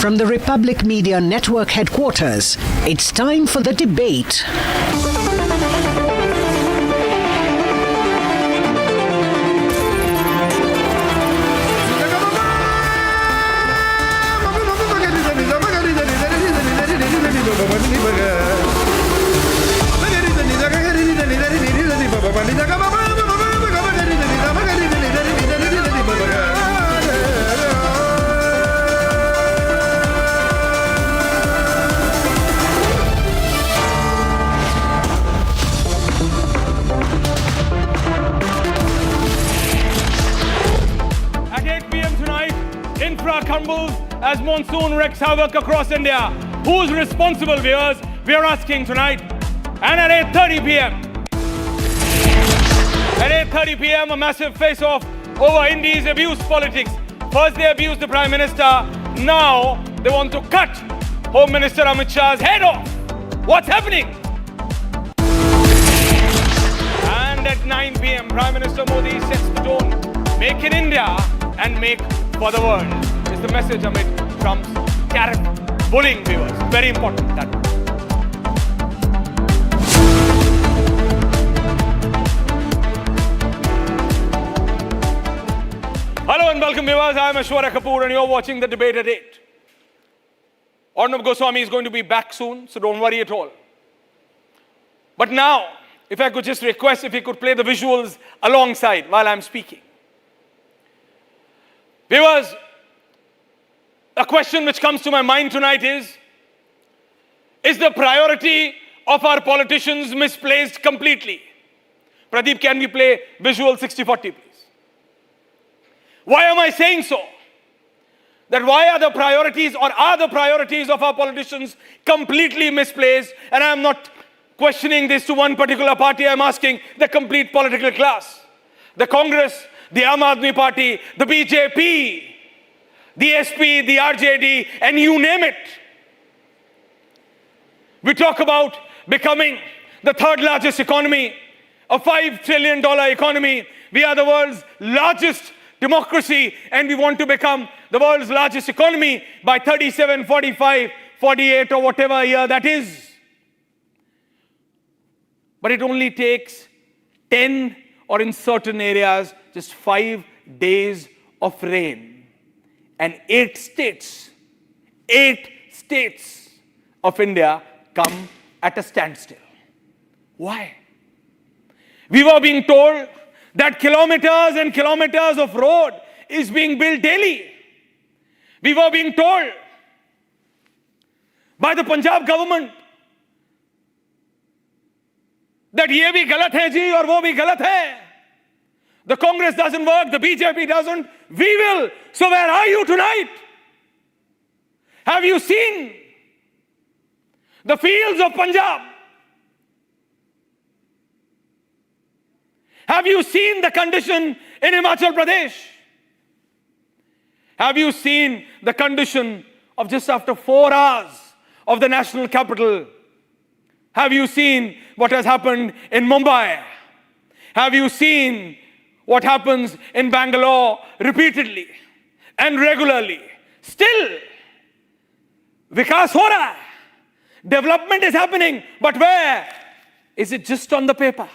From the Republic Media Network headquarters, it's time for the debate. As monsoon wreaks havoc across India. Who's responsible, viewers? We are asking tonight. And at 8:30 p.m. At 8:30 p.m. a massive face-off over India's abuse politics. First they abused the Prime Minister. Now they want to cut Home Minister Amit Shah's head off. What's happening? And at 9 p.m. Prime Minister Modi sets the tone. Make in India and make for the world. Is the message amid Trump's tariff bullying, viewers. Very important. That. Hello and welcome, viewers. I am Ashwara Kapoor and you're watching the debate at 8. Arnab Goswami is going to be back soon, so don't worry at all. But now, if I could just request if he could play the visuals alongside while I'm speaking. Viewers, a question which comes to my mind tonight is the priority of our politicians misplaced completely? Pradeep, can we play visual 60-40, please? Why am I saying so? That why are the priorities of our politicians completely misplaced? And I'm not questioning this to one particular party, I'm asking the complete political class. The Congress, the Aam Aadmi Party, the BJP, the SP, the RJD, and you name it. We talk about becoming the third largest economy, a $5 trillion economy. We are the world's largest democracy, and we want to become the world's largest economy by 37, 45, 48, or whatever year that is. But it only takes 10, or in certain areas, just 5 days of rain. And 8 states of India come at a standstill. Why? We were being told that kilometers and kilometers of road is being built daily. We were being told by the Punjab government that ye bhi galat hai ji aur wo bhi galat hai. The Congress doesn't work, the BJP doesn't, we will. So where are you tonight? Have you seen the fields of Punjab? Have you seen the condition in Himachal Pradesh? Have you seen the condition of just after 4 hours of the national capital? Have you seen what has happened in Mumbai? Have you seen what happens in Bangalore repeatedly and regularly? Still, vikas ho raha hai. Development is happening, but where? Is it just on the paper?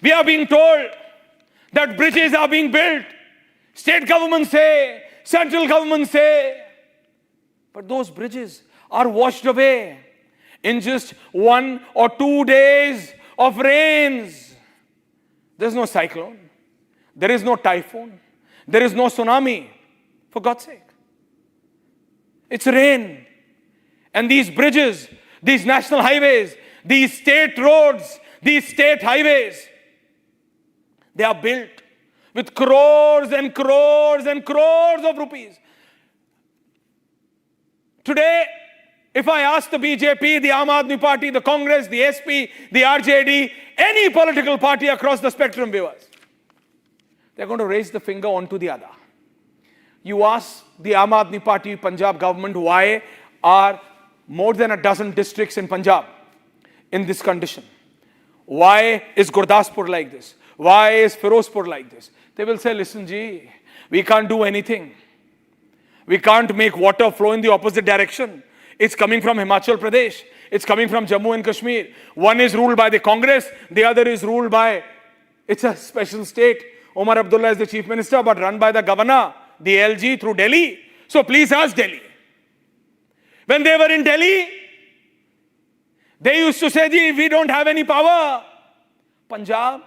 We are being told that bridges are being built. State governments say, central governments say, but those bridges are washed away in just 1 or 2 days of rains. There's no cyclone. There is no typhoon. There is no tsunami. For God's sake. It's rain. And these bridges, these national highways, these state roads, these state highways, they are built with crores and crores and crores of rupees. Today, if I ask the BJP, the Aam Aadmi Party, the Congress, the SP, the RJD, any political party across the spectrum, viewers, they're going to raise the finger onto the other. You ask the Aam Aadmi Party, Punjab government, why are more than a dozen districts in Punjab in this condition? Why is Gurdaspur like this? Why is Firozpur like this? They will say, listen, ji, we can't do anything. We can't make water flow in the opposite direction. It's coming from Himachal Pradesh. It's coming from Jammu and Kashmir. One is ruled by the Congress. The other is ruled by, it's a special state. Omar Abdullah is the chief minister, but run by the governor, the LG, through Delhi. So please ask Delhi. When they were in Delhi, they used to say, "Ji, we don't have any power." Punjab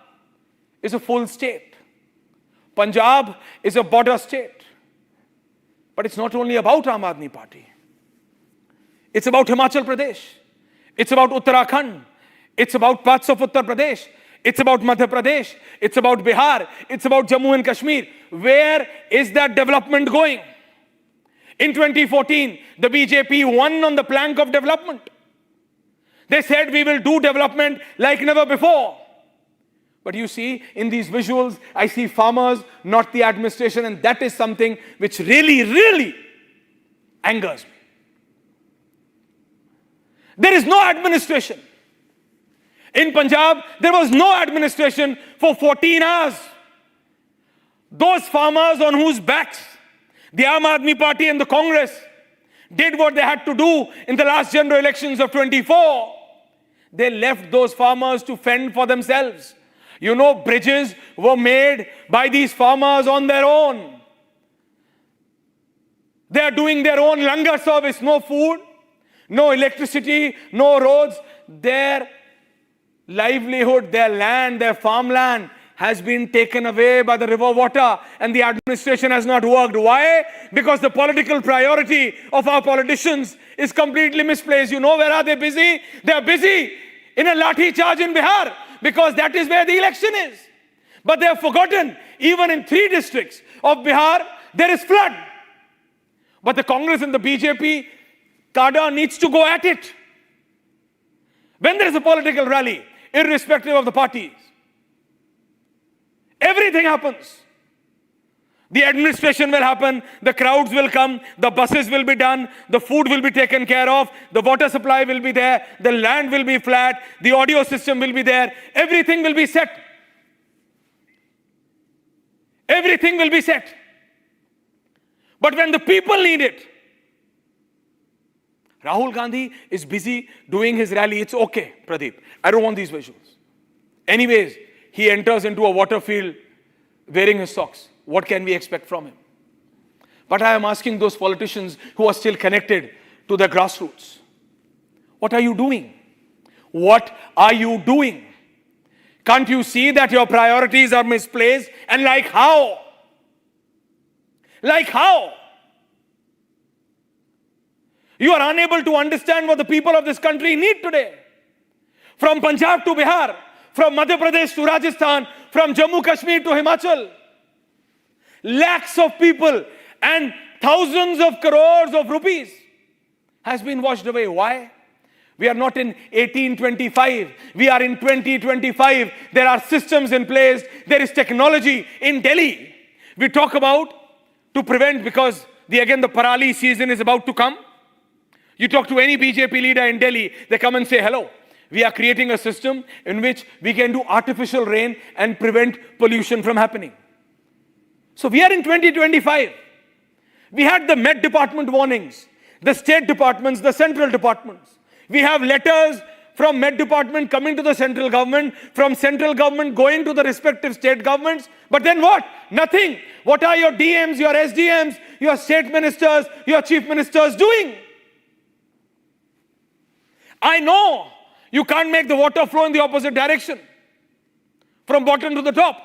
is a full state. Punjab is a border state. But it's not only about Aam Aadmi Party. It's about Himachal Pradesh. It's about Uttarakhand. It's about parts of Uttar Pradesh. It's about Madhya Pradesh. It's about Bihar. It's about Jammu and Kashmir. Where is that development going? In 2014, the BJP won on the plank of development. They said we will do development like never before. But you see, in these visuals, I see farmers, not the administration, and that is something which really, really angers me. There is no administration. In Punjab, there was no administration for 14 hours. Those farmers on whose backs the Aam Aadmi Party and the Congress did what they had to do in the last general elections of 24, they left those farmers to fend for themselves. You know, bridges were made by these farmers on their own. They are doing their own langar service, no food, no electricity, no roads. Their livelihood, their land, their farmland has been taken away by the river water, and the administration has not worked. Why? Because the political priority of our politicians is completely misplaced. You know, where are they busy? They are busy in a lathi charge in Bihar, because that is where the election is. But they have forgotten, even in 3 districts of Bihar, there is flood. But the Congress and the BJP cadre needs to go at it. When there is a political rally, irrespective of the parties, everything happens. The administration will happen, the crowds will come, the buses will be done, the food will be taken care of, the water supply will be there, the land will be flat, the audio system will be there, everything will be set. Everything will be set. But when the people need it, Rahul Gandhi is busy doing his rally. It's okay, Pradeep. I don't want these visuals. Anyways, he enters into a water field wearing his socks. What can we expect from him? But I am asking those politicians who are still connected to the grassroots. What are you doing? What are you doing? Can't you see that your priorities are misplaced? And like how? Like how? You are unable to understand what the people of this country need today. From Punjab to Bihar, from Madhya Pradesh to Rajasthan, from Jammu Kashmir to Himachal. Lakhs of people and thousands of crores of rupees has been washed away. Why? We are not in 1825. We are in 2025. There are systems in place. There is technology in Delhi. We talk about to prevent, because again the parali season is about to come. You talk to any BJP leader in Delhi, they come and say, hello, we are creating a system in which we can do artificial rain and prevent pollution from happening. So we are in 2025. We had the Met Department warnings, the state departments, the central departments. We have letters from Met Department coming to the central government, from central government going to the respective state governments. But then what? Nothing. What are your DMs, your SDMs, your state ministers, your chief ministers doing? I know you can't make the water flow in the opposite direction, from bottom to the top.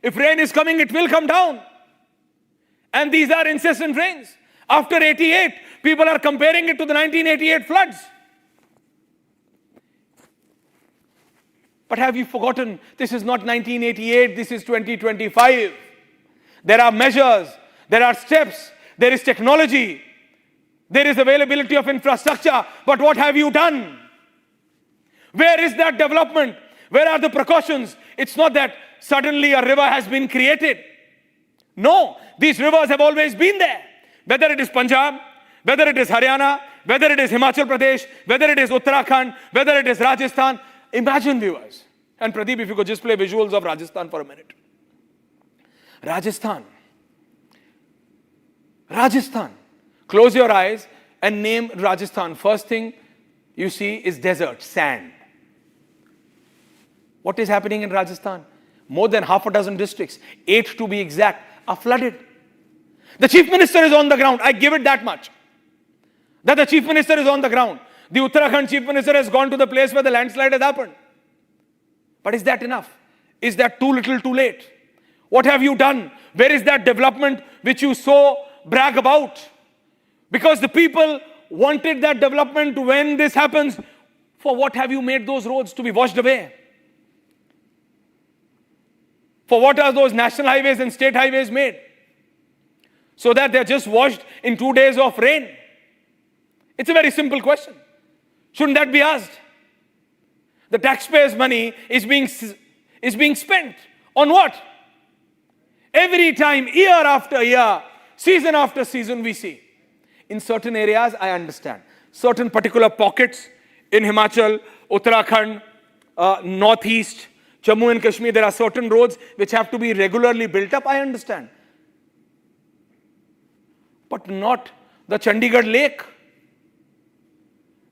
If rain is coming, it will come down. And these are incessant rains. After 88, people are comparing it to the 1988 floods. But have you forgotten, this is not 1988, this is 2025. There are measures, there are steps, there is technology, there is availability of infrastructure. But what have you done? Where is that development? Where are the precautions? It's not that suddenly a river has been created. No, these rivers have always been there. Whether it is Punjab, whether it is Haryana, whether it is Himachal Pradesh, whether it is Uttarakhand, whether it is Rajasthan. Imagine, viewers. And Pradeep, if you could just play visuals of Rajasthan for a minute. Rajasthan. Close your eyes and name Rajasthan. First thing you see is desert, sand. What is happening in Rajasthan? More than half a dozen districts, 8 to be exact, are flooded. The chief minister is on the ground. I give it that much. That the chief minister is on the ground. The Uttarakhand chief minister has gone to the place where the landslide has happened. But is that enough? Is that too little, too late? What have you done? Where is that development which you so brag about? Because the people wanted that development when this happens. For what have you made those roads to be washed away? For what are those national highways and state highways made? So that they're just washed in 2 days of rain? It's a very simple question. Shouldn't that be asked? The taxpayers' money is being spent on what? Every time, year after year, season after season, we see. In certain areas, I understand. Certain particular pockets in Himachal, Uttarakhand, Northeast, Jammu and Kashmir, there are certain roads which have to be regularly built up. I understand. But not the Chandigarh Lake.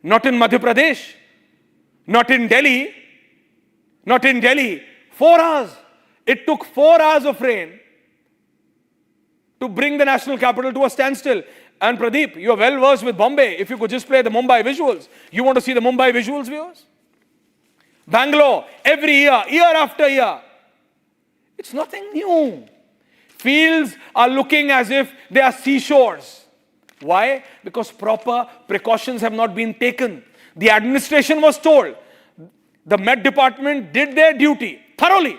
Not in Madhya Pradesh. Not in Delhi. Not in Delhi. 4 hours. It took 4 hours of rain to bring the national capital to a standstill. And Pradeep, you are well versed with Bombay. If you could just play the Mumbai visuals. You want to see the Mumbai visuals, viewers? Bangalore, every year, year after year. It's nothing new. Fields are looking as if they are seashores. Why? Because proper precautions have not been taken. The administration was told. The Met Department did their duty thoroughly.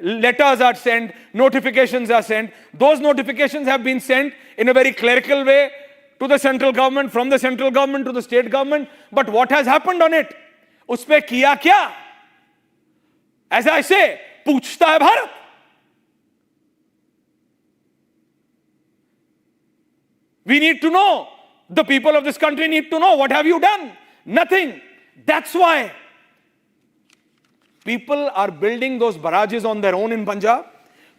Letters are sent, notifications are sent. Those notifications have been sent in a very clerical way to the central government, from the central government to the state government. But what has happened on it? Uspe kiya kya? As I say, पूछता है Bharat. We need to know. The people of this country need to know. What have you done? Nothing. That's why people are building those barrages on their own in Punjab.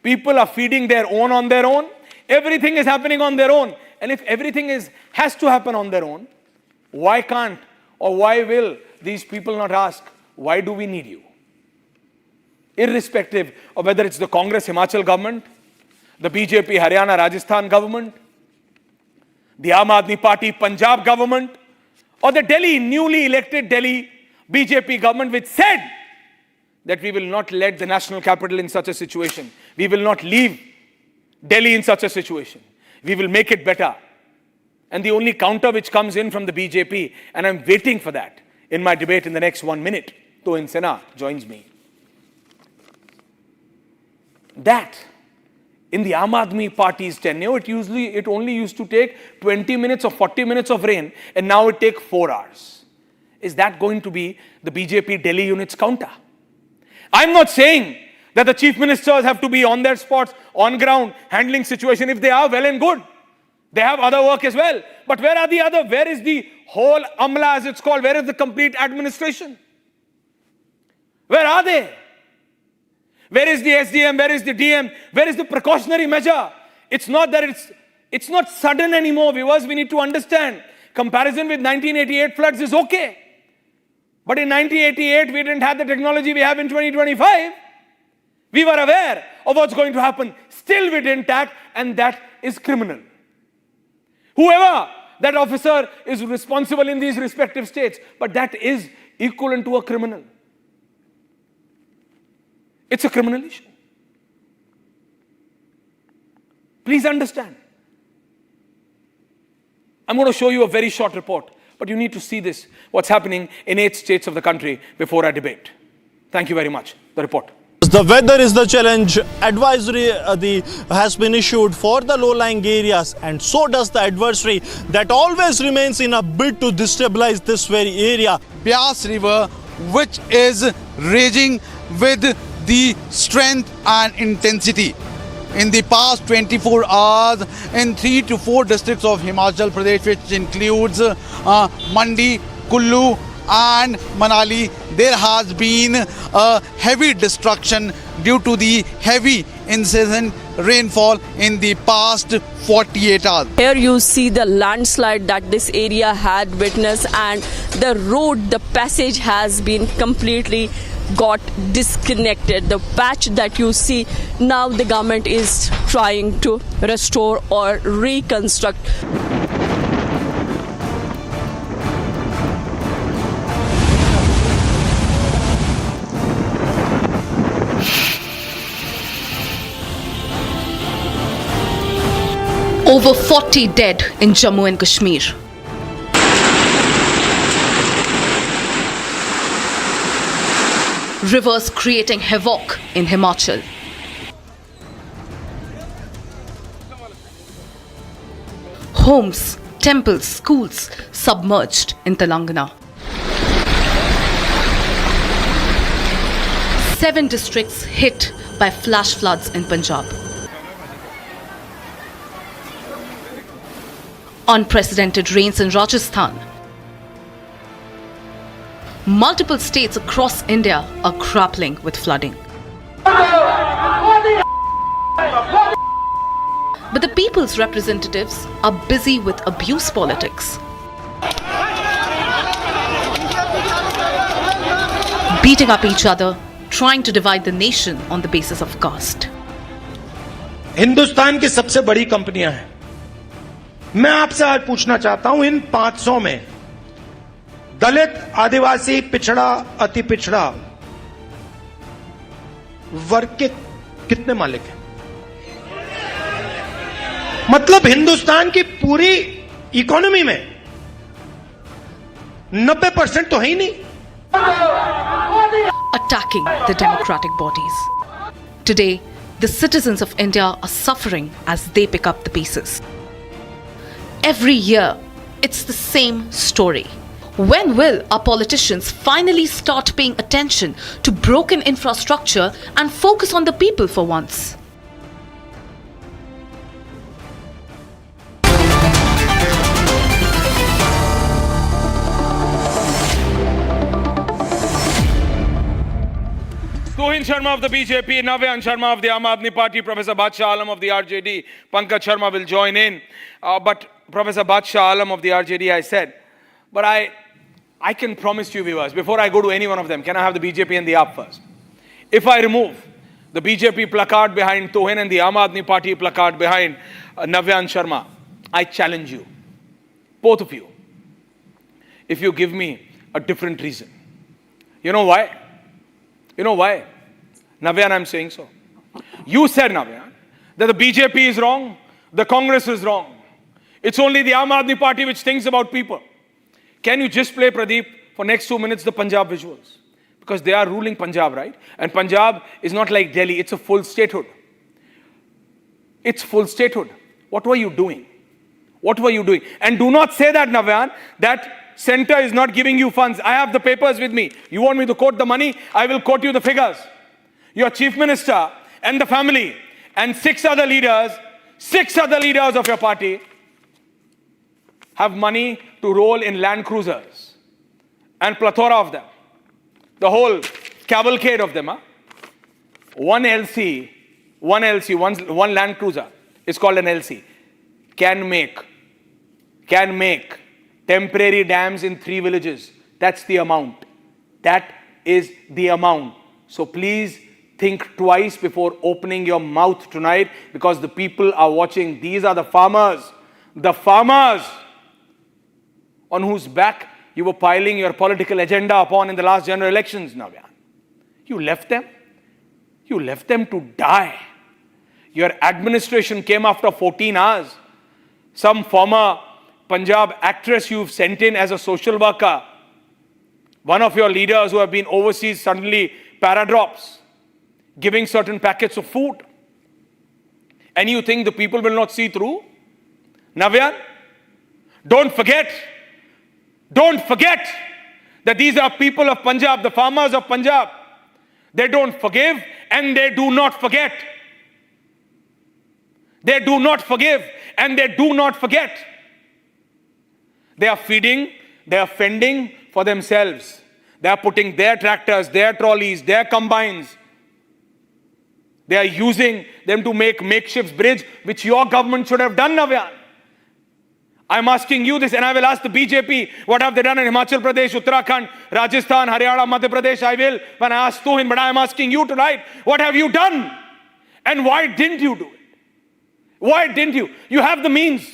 People are feeding their own on their own. Everything is happening on their own. And if everything has to happen on their own, why can't or why will these people not ask, why do we need you? Irrespective of whether it's the Congress Himachal government, the BJP Haryana Rajasthan government, the Aam Aadmi Party Punjab government, or the newly elected Delhi BJP government, which said that we will not let the national capital in such a situation. We will not leave Delhi in such a situation. We will make it better. And the only counter which comes in from the BJP, and I'm waiting for that in my debate in the next 1 minute, Tohin Sinha joins me. That in the Aam Aadmi Party's tenure, it only used to take 20 minutes or 40 minutes of rain, and now it takes 4 hours. Is that going to be the BJP Delhi unit's counter? I'm not saying that the chief ministers have to be on their spots, on ground, handling situation. If they are, well and good. They have other work as well. But where are the other? Where is the whole Amla, as it's called? Where is the complete administration? Where are they? Where is the SDM? Where is the DM? Where is the precautionary measure? It's not that it's not sudden anymore, viewers. We need to understand. Comparison with 1988 floods is okay. But in 1988, we didn't have the technology we have in 2025. We were aware of what's going to happen. Still we didn't act, and that is criminal. Whoever that officer is responsible in these respective states, but that is equivalent to a criminal. It's a criminal issue. Please understand. I'm going to show you a very short report, but you need to see this, what's happening in 8 states of the country before I debate. Thank you very much. The report. The weather is the challenge. Advisory has been issued for the low-lying areas, and so does the adversary that always remains in a bid to destabilize this very area. Beas River, which is raging with the strength and intensity. In the past 24 hours, in 3 to 4 districts of Himachal Pradesh, which includes Mandi, Kullu and Manali, there has been a heavy destruction due to the heavy incessant rainfall in the past 48 hours. Here you see the landslide that this area had witnessed, and the road, the passage has been completely got disconnected. The patch that you see now, the government is trying to restore or reconstruct. Over 40 dead in Jammu and Kashmir. Rivers creating havoc in Himachal. Homes, temples, schools submerged in Telangana. 7 districts hit by flash floods in Punjab. Unprecedented rains in Rajasthan. Multiple states across India are grappling with flooding. But the people's representatives are busy with abuse politics. Beating up each other, trying to divide the nation on the basis of caste. Hindustan की सबसे बड़ी कंपनियां हैं. मैं आपसे आज पूछना चाहता हूं, इन 500 में दलित, आदिवासी, पिछड़ा, अति पिछड़ा वर्ग के कितने मालिक हैं? मतलब हिंदुस्तान की पूरी इकोनॉमी में 90% तो है ही नहीं. Attacking the democratic bodies. Today, the citizens of India are suffering as they pick up the pieces. Every year, it's the same story. When will our politicians finally start paying attention to broken infrastructure and focus on the people for once? Tuhin Sharma of the BJP, Navyan Sharma of the Aam Aadmi Party, Professor Badshah Alam of the RJD, Pankaj Sharma will join in. But Professor Badshah Alam of the RJD, I said, but I can promise you viewers, before I go to any one of them, can I have the BJP and the AAP first? If I remove the BJP placard behind Tuhin and the Aam Aadmi Party placard behind Navyan Sharma, I challenge you, both of you, if you give me a different reason. You know why? You know why? Navyan, I'm saying so. You said, Navyan, that the BJP is wrong, the Congress is wrong. It's only the Aam Aadmi Party which thinks about people. Can you just play, Pradeep, for next 2 minutes, the Punjab visuals? Because they are ruling Punjab, right? And Punjab is not like Delhi, it's a full statehood. It's full statehood. What were you doing? What were you doing? And do not say that, Navyan, that center is not giving you funds. I have the papers with me. You want me to quote the money? I will quote you the figures. Your chief minister and the family and 6 other leaders of your party have money to roll in Land Cruisers and plethora of them. The whole cavalcade of them. One LC, one Land Cruiser is called an LC. Can make temporary dams in 3 villages. That's the amount. That is the amount. So please think twice before opening your mouth tonight, because the people are watching. These are the farmers on whose back you were piling your political agenda upon in the last general elections, Navyan. You left them to die. Your administration came after 14 hours. Some former Punjab actress you've sent in as a social worker, one of your leaders who have been overseas suddenly paradrops, giving certain packets of food. And you think the people will not see through? Navyan, don't forget that these are people of Punjab, the farmers of Punjab. They don't forgive and they do not forget. They do not forgive and they do not forget. They are feeding, they are fending for themselves. They are putting their tractors, their trolleys, their combines They are using them to make makeshift bridge, which your government should have done, Navyan. I'm asking you this, and I will ask the BJP, what have they done in Himachal Pradesh, Uttarakhand, Rajasthan, Haryana, Madhya Pradesh? I will when I ask Tuhin, but I am asking you tonight, what have you done? And why didn't you do it? Why didn't you? You have the means.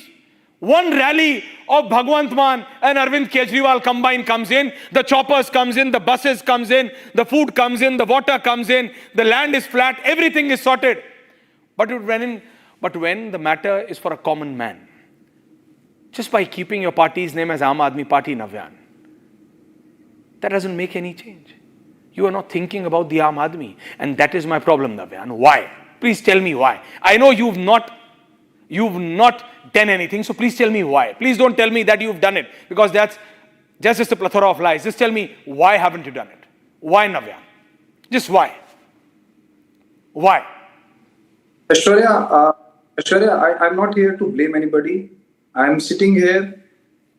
One rally of Bhagwant Mann and Arvind Kejriwal combined comes in, the choppers comes in, the buses comes in, the food comes in, the water comes in, the land is flat, everything is sorted. But when the matter is for a common man, just by keeping your party's name as Aam Aadmi Party, Navyan, that doesn't make any change. You are not thinking about the Aam Aadmi, and that is my problem, Navyan. Why? Please tell me why. I know you've not done anything, so please tell me why. Please don't tell me that you've done it, because that's just a plethora of lies. Just tell me, why haven't you done it? Why, Navyan? Just why? Why? Aishwarya, I'm not here to blame anybody. I'm sitting here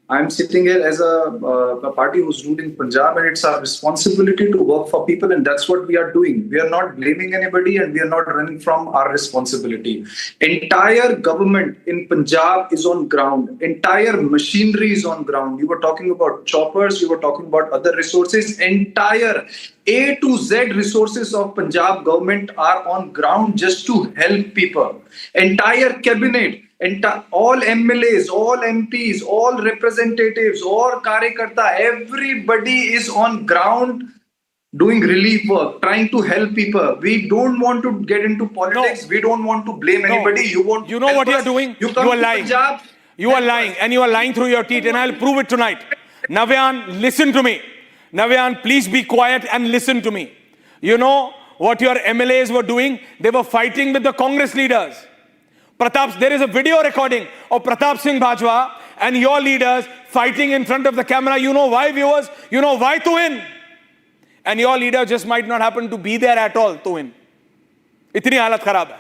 as a party who's ruling Punjab, and it's our responsibility to work for people, and that's what we are doing. We are not blaming anybody, and we are not running from our responsibility. Entire government in Punjab is on ground. Entire machinery is on ground. You were talking about choppers, you were talking about other resources. Entire A to Z resources of Punjab government are on ground just to help people. Entire cabinet, all MLAs, all MPs, all representatives, all Karyakarta, everybody is on ground doing relief work, trying to help people. We don't want to get into politics. No. We don't want to blame anybody. You know what you're doing? You are lying. Punjab, you are lying, and you are lying through your teeth, and I'll prove it tonight. Navyan, listen to me. Navyan, please be quiet and listen to me. You know what your MLAs were doing? They were fighting with the Congress leaders. There is a video recording of Pratap Singh Bajwa and your leaders fighting in front of the camera. You know why, viewers? You know why, Tuhin? And your leader just might not happen to be there at all, Tuhin. Itni halat kharab hai.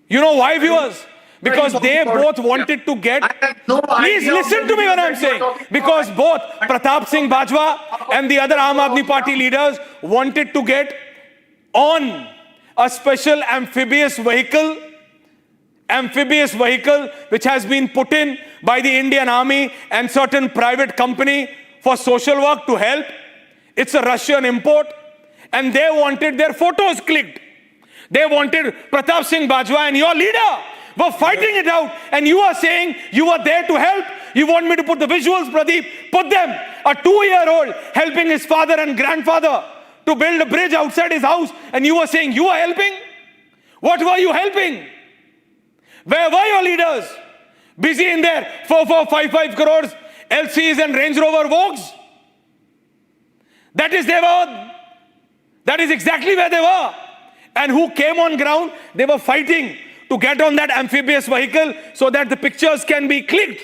You know why, viewers? Because they both wanted to get... Please listen to me when I'm saying. Because both Pratap Singh Bajwa and the other Aam Aadmi Party leaders wanted to get on a special amphibious vehicle which has been put in by the Indian Army and certain private company for social work to help. It's a Russian import, and they wanted their photos clicked. They wanted Pratap Singh Bajwa and your leader were fighting it out, and you are saying you were there to help. You want me to put the visuals, Pradeep? Put them. A 2-year-old helping his father and grandfather to build a bridge outside his house, and you were saying you were helping? What were you helping? Where were your leaders? Busy in there, 4,455 crores, LCs and Range Rover Vogues? That is exactly where they were. And who came on ground? They were fighting to get on that amphibious vehicle so that the pictures can be clicked.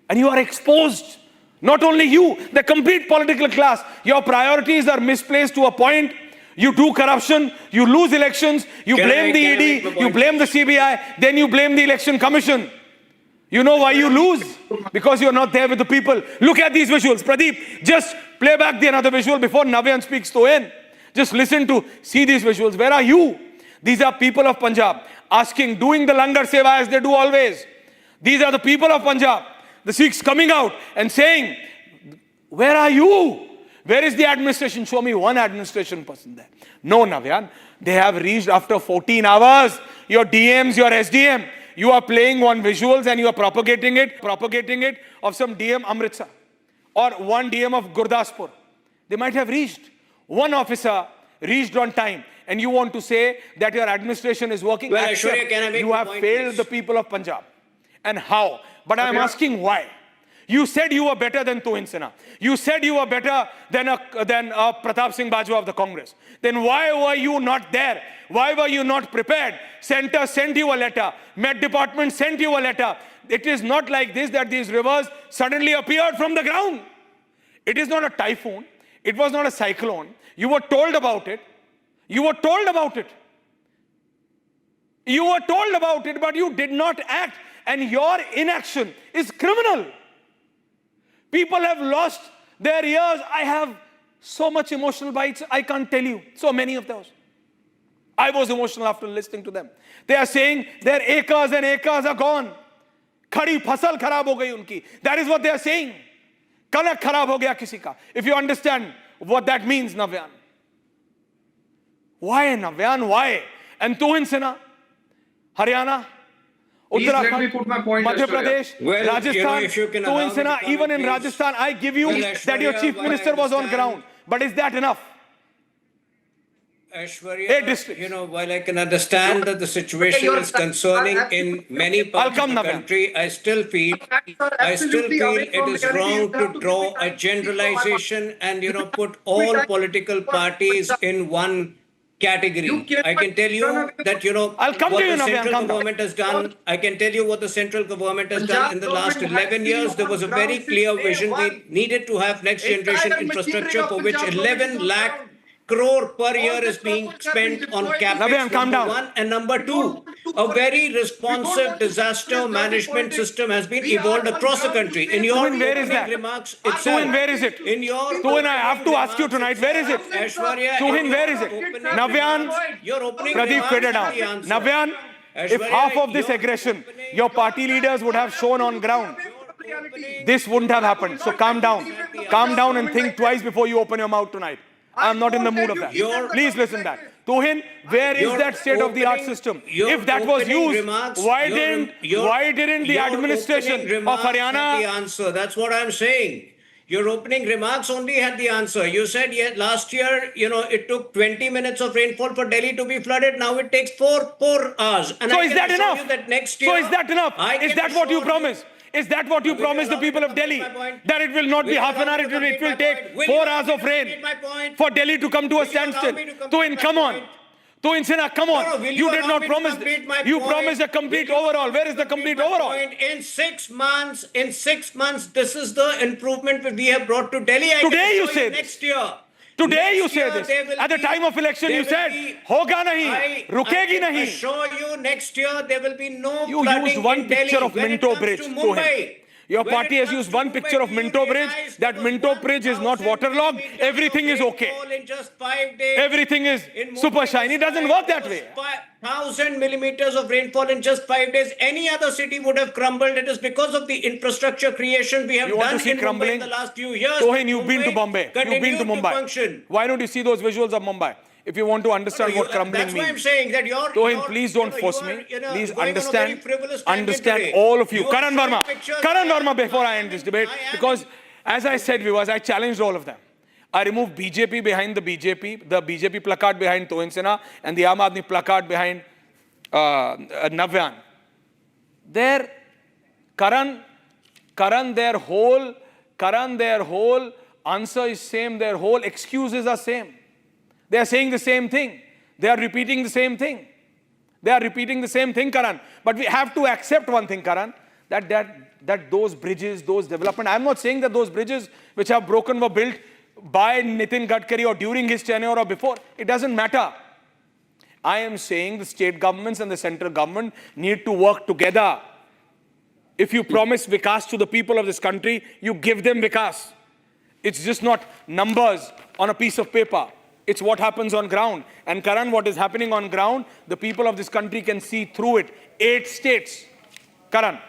And you are exposed. Not only you, the complete political class. Your priorities are misplaced to a point. You do corruption, you lose elections, you blame the ED, you blame the CBI, then you blame the Election Commission. You know why you lose? Because you're not there with the people. Look at these visuals. Pradeep, just play back the another visual before Navyan speaks to in. Just see these visuals. Where are you? These are people of Punjab asking, doing the Langar Seva as they do always. These are the people of Punjab. The Sikhs coming out and saying, where are you? Where is the administration? Show me one administration person there. No, Navyan. They have reached after 14 hours. Your DMs, your SDM. You are playing on visuals and you are propagating it of some DM Amritsar or one DM of Gurdaspur. They might have reached. One officer reached on time, and you want to say that your administration is working. Well, Aishwarya, you have failed the people of Punjab. And how? But I am asking why. You said you were better than Tuhin Sinha. You said you were better than Pratap Singh Bajwa of the Congress. Then why were you not there? Why were you not prepared? Center sent you a letter. Met Department sent you a letter. It is not like this that these rivers suddenly appeared from the ground. It is not a typhoon. It was not a cyclone. You were told about it. You were told about it. You were told about it, but you did not act. And your inaction is criminal. People have lost their ears. I have so much emotional bites, I can't tell you. So many of those. I was emotional after listening to them. They are saying their acres and acres are gone. Khadi fasal kharab ho gayi unki. That is what they are saying. Kanak kharab ho gaya kisi ka. If you understand what that means, Navyan. Why, Navyan? Why? And Tuhin Sinha, Haryana, Uttarakhand, Madhya Pradesh, Rajasthan, Tuhin Sinha, even in Rajasthan, I give you that your chief minister was on ground. But is that enough? Aishwarya, while I can understand that the situation is concerning in many parts of the country, I still feel it is wrong to draw a generalization and, put all political parties in one category. I can tell you that, what the central government has done. I can tell you what the central government has done in the last 11 years. There was a very clear vision. We needed to have next generation infrastructure for which 11 lakh crore per year is being spent on capex, number one. And number two, a very responsive disaster management system has been evolved across the country. In your remarks itself, where is it? In your Tuhin, I have to ask you tonight, where is it? Aishwarya, Tuhin, where is it? Navyan, Pradeep, fade it down. Navyan, if half of this aggression your party leaders would have shown on ground, this wouldn't have happened. So calm down. Calm down and think twice before you open your mouth tonight. I'm not in the mood of that. Please listen back. Tuhin, where is that state-of-the-art system? If that was used, why didn't the administration of Haryana... The answer. That's what I'm saying. Your opening remarks only had the answer. You said last year, it took 20 minutes of rainfall for Delhi to be flooded. Now it takes 4 hours. And so is that enough? That next year, so is that enough? Is that what you promised? Is that what you promised the people of Delhi? That it will not be half an hour, it will take 4 hours of rain for Delhi to come to a standstill. Tuhin, come on. Tuhin Sinha, come on. You did not promise this. You promised a complete overhaul. Where is the complete overhaul? In 6 months, this is the improvement that we have brought to Delhi. Today you say next year. Today you say this. At the time of election you said, hoga nahi, rukegi nahi. I assure you, next year there will be no You flooding used one in Delhi. picture of When Minto it comes Bridge to to Mumbai, him. Your party has used one picture of Minto Bridge. That Minto Bridge is not waterlogged. Everything is okay. in just 5 days. Everything is super shiny. It doesn't work that way. 1,000 millimeters of rainfall in just 5 days. Any other city would have crumbled. It is because of the infrastructure creation we have done in Mumbai in the last few years. Tuhin, you've been to Bombay. You've been to Mumbai. Why don't you see those visuals of Mumbai? If you want to understand what crumbling means. That's why I'm saying that Tuhin, please don't force me. Please understand all of you. Karan Verma, before I end this debate, because as I said, viewers, I challenged all of them. I removed BJP behind the BJP placard behind Tuhin Sinha, and the Aam Aadmi placard behind Navyan. Karan, their whole answer is same, their whole excuses are same. They are saying the same thing. They are repeating the same thing. Karan. But we have to accept one thing, Karan, that those bridges, those development, I'm not saying that those bridges which have broken were built by Nitin Gadkari or during his tenure or before. It doesn't matter. I am saying the state governments and the central government need to work together. If you promise Vikas to the people of this country, you give them Vikas. It's just not numbers on a piece of paper. It's what happens on ground. And Karan, what is happening on ground, the people of this country can see through it. 8 states. Karan.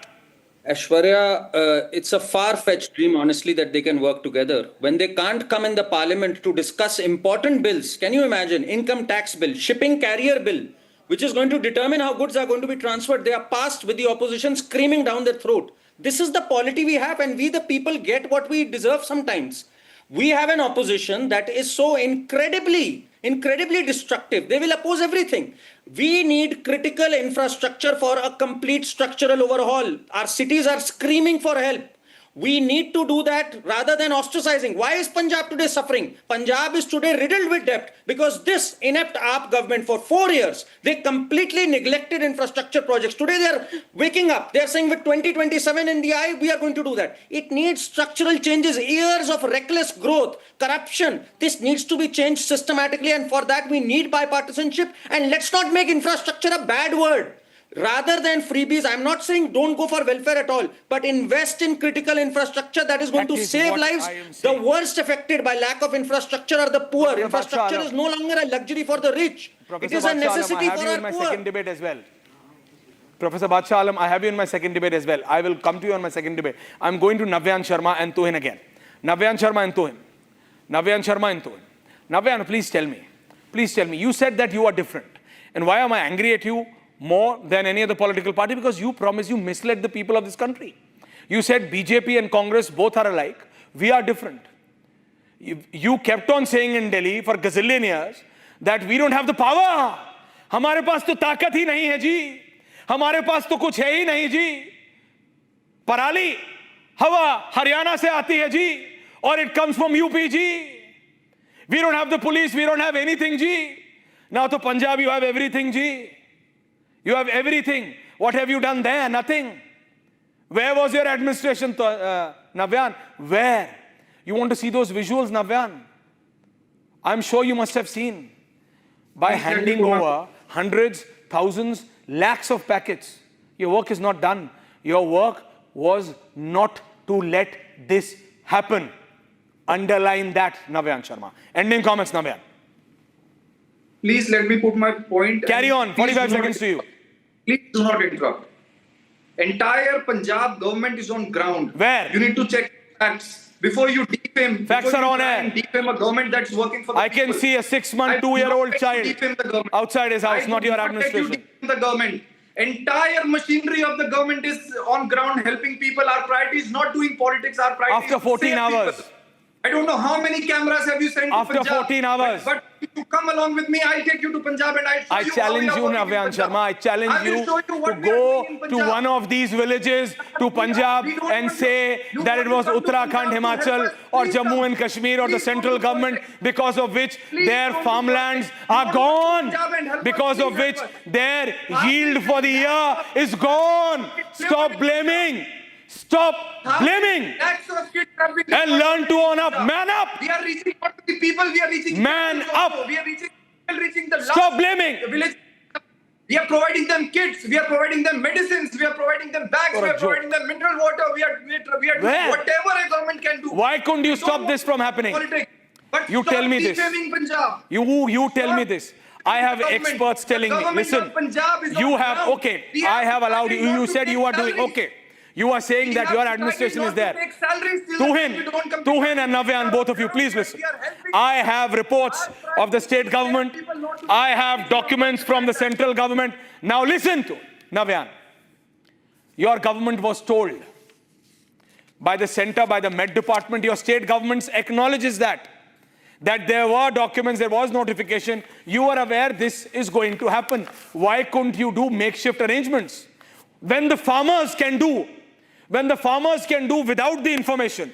Aishwarya, it's a far-fetched dream, honestly, that they can work together. When they can't come in the parliament to discuss important bills, can you imagine? Income tax bill, shipping carrier bill, which is going to determine how goods are going to be transferred. They are passed with the opposition screaming down their throat. This is the polity we have, and we the people get what we deserve sometimes. We have an opposition that is so incredibly destructive. They will oppose everything. We need critical infrastructure for a complete structural overhaul. Our cities are screaming for help. We need to do that rather than ostracizing. Why is Punjab today suffering? Punjab is today riddled with debt because this inept AAP government for 4 years, they completely neglected infrastructure projects. Today they are waking up. They are saying with 2027 in the eye, we are going to do that. It needs structural changes, years of reckless growth, corruption. This needs to be changed systematically, and for that we need bipartisanship. And let's not make infrastructure a bad word. Rather than freebies, I'm not saying don't go for welfare at all, but invest in critical infrastructure that is going to save lives. The worst affected by lack of infrastructure are the poor. Infrastructure is no longer a luxury for the rich. It is a necessity for our poor. Second debate as well. Professor Badshah Alam, I have you in my second debate as well. I will come to you on my second debate. I'm going to Navyan Sharma and Tuhin again. Navyan Sharma and Tuhin. Navyan Sharma and Tuhin. Navyan, please tell me. Please tell me. You said that you are different. And why am I angry at you more than any other political party? Because you misled the people of this country. You said BJP and Congress both are alike. We are different. You kept on saying in Delhi for gazillion years that we don't have the power. हमारे पास तो ताकत ही नहीं है जी. हमारे पास तो कुछ है ही नहीं जी. पराली हवा हरियाणा से आती है जी. Or it comes from UP ji. We don't have the police. We don't have anything ji. Now to Punjab you have everything ji. You have everything. What have you done there? Nothing. Where was your administration, Navyan? Where? You want to see those visuals, Navyan? I'm sure you must have seen. By handing over hundreds, thousands, lakhs of packets. Your work is not done. Your work was not to let this happen. Underline that, Navyan Sharma. Ending comments, Navyan. Please let me put my point. Carry on. 45 seconds to you. Please do not interrupt. Entire Punjab government is on ground. Where? You need to check facts before you defame. Facts are on air. Defame a government that's working for the I can people. see a 6-month, 2-year-old child outside his house, not your administration. The government. Entire machinery of the government is on ground helping people. Our priority is not doing politics. Our priority After is 14 hours. People. I don't know how many cameras have you sent After to Punjab. 14 hours. But if you come along with me, I'll take you to Punjab and I'll show I you challenge how you, we are working Navyan in Punjab. Sharma. I challenge you to go to one of these villages to Punjab and say that it was Uttarakhand, Himachal or Jammu and Kashmir or the central government because of which their farmlands are gone, because of which their yield for the year is gone. Stop blaming. Stop blaming and learn to own up. Man up. We are reaching out to the people. We are reaching. Man up. We are reaching the. Stop blaming. Village. We are providing them kits. We are providing them medicines. We are providing them bags. We are providing them mineral water. We are doing whatever a government can do. Why couldn't you stop this from happening? But you tell me this. Punjab. You tell me this. I have experts telling me. Listen. You have okay. I have allowed you. You said you are doing okay. You are saying that your administration is there. Tuhin and Navyan, both of you, please listen. I have reports of the state government. I have documents from the central government. Now listen to Navyan. Your government was told by the center, by the Met Department, your state governments acknowledges that there were documents, there was notification. You are aware this is going to happen. Why couldn't you do makeshift arrangements? When the farmers can do without the information,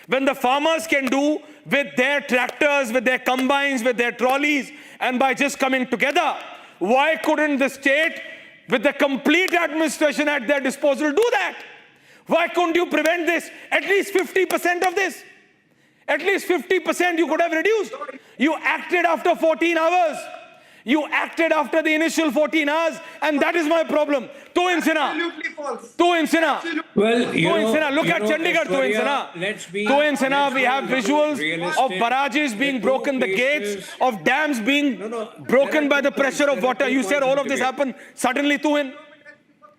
when the farmers can do with their tractors, with their combines, with their trolleys, and by just coming together, why couldn't the state, with the complete administration at their disposal, do that? Why couldn't you prevent this? At least 50% of this. At least 50% you could have reduced. You acted after 14 hours. You acted after the initial 14 hours, and that is my problem. Absolutely false. Well, look at Chandigarh, Tuhinsina. We have visuals of barrages being broken, the gates of dams being broken by the pressure of water. You said all of this happened suddenly, Tuhin.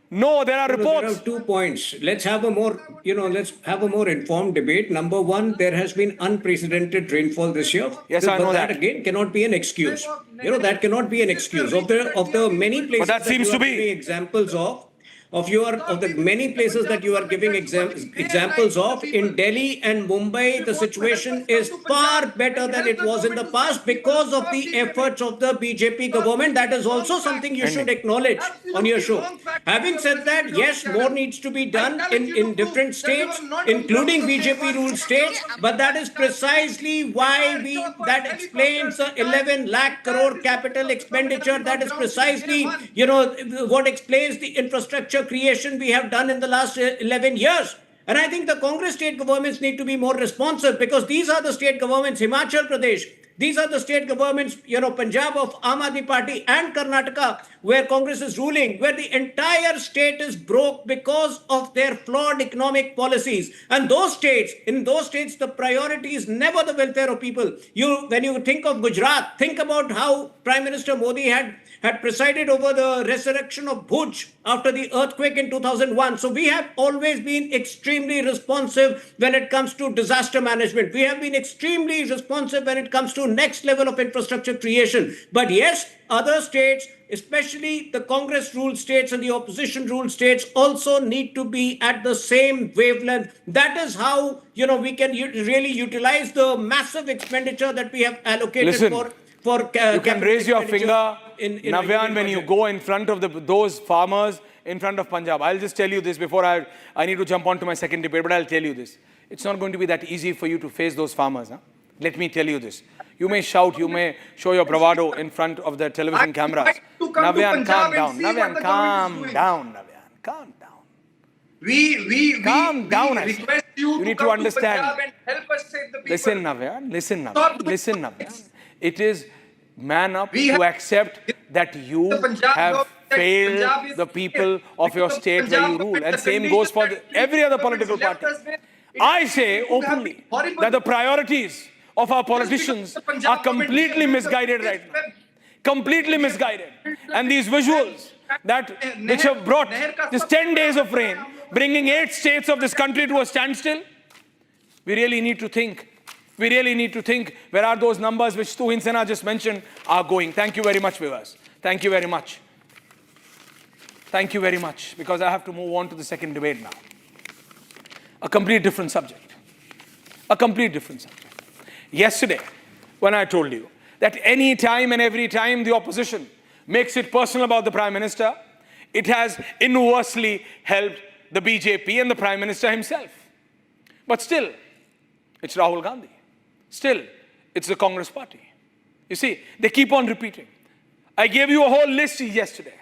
No, there are reports. There are 2 points. Let's have a more informed debate. Number one, there has been unprecedented rainfall this year. Yes, I know that. That again cannot be an excuse. That cannot be an excuse of the many places but that seems to be examples of the many places that you are giving examples of. In Delhi and Mumbai, the situation is far better than it was in the past because of the efforts of the BJP government. That is also something you should acknowledge on your show. Having said that, yes, more needs to be done in different states, including BJP-ruled states, but that is precisely why that explains the 11 lakh crore capital expenditure. That is precisely, what explains the infrastructure creation we have done in the last 11 years. And I think the Congress state governments need to be more responsive, because these are the state governments, Himachal Pradesh, These are the state governments, Punjab of Aam Aadmi Party and Karnataka, where Congress is ruling, where the entire state is broke because of their flawed economic policies. And in those states, the priority is never the welfare of people. When you think of Gujarat, think about how Prime Minister Modi had presided over the resurrection of Bhuj after the earthquake in 2001. So we have always been extremely responsive when it comes to disaster management. We have been extremely responsive when it comes to next level of infrastructure creation. But yes, other states, especially the Congress-ruled states and the opposition-ruled states, also need to be at the same wavelength. That is how we can really utilize the massive expenditure that we have allocated. Listen, for you can raise your finger, Navyan, when you go in front of those farmers in front of Punjab. I'll just tell you this before I need to jump on to my second debate, but I'll tell you this. It's not going to be that easy for you to face those farmers. Huh? Let me tell you this. You may shout, you may show your bravado in front of the television cameras. Navyan, calm down. Navyan, calm down. Navyan, calm down. We calm down. request you need to to understand. Punjab and help us save the people. Listen, Navyan. Listen, Navyan. It is man up to accept that you have failed the people of your state where you rule. And same goes for every other political party. I say openly that the priorities of our politicians are completely misguided right now. Completely misguided. And these visuals which have brought this 10 days of rain, bringing 8 states of this country to a standstill, we really need to think. We really need to think where are those numbers which Tuhin Sinha just mentioned are going. Thank you very much, viewers. Thank you very much. Thank you very much, because I have to move on to the second debate now. A complete different subject. A complete different subject. Yesterday, when I told you that any time and every time the opposition makes it personal about the Prime Minister, it has inversely helped the BJP and the Prime Minister himself. But still, it's Rahul Gandhi. Still, it's the Congress party. You see, they keep on repeating. I gave you a whole list yesterday.